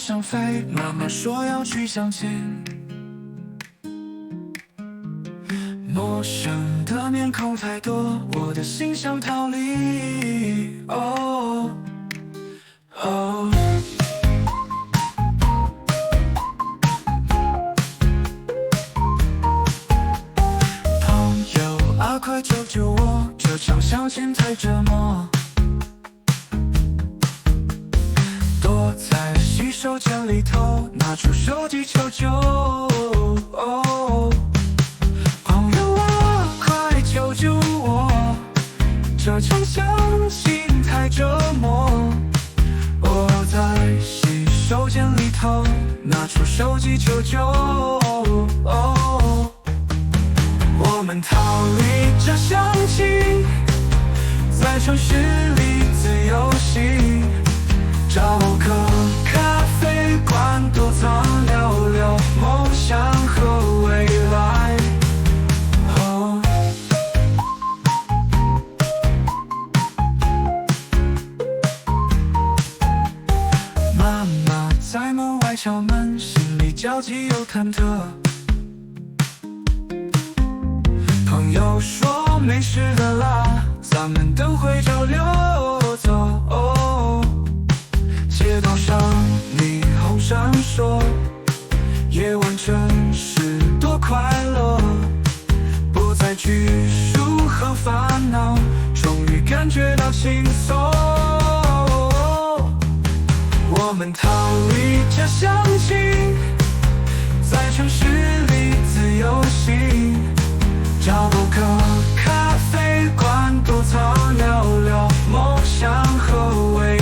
想飞，妈妈说要去相亲。陌生的面孔太多，我的心想逃离。哦哦，朋友啊，快救救我，这场相亲太折磨。躲在洗手间里头，拿出手机求救。朋友啊，快救救我，这场相亲太折磨。我在洗手间里头，拿出手机求救。我们逃离这相亲，在城市里自由行，找个咖啡馆躲藏，聊聊梦想和未来。妈妈在门外敲门，心里焦急又忐忑。朋友说没事的啦，咱们等会就溜走。街道上霓虹闪烁，夜晚真是多快乐，不再拘束和烦恼，终于感觉到轻松。我们逃离这相亲，在城市里自由行，找个咖啡馆躲藏，聊聊梦想和未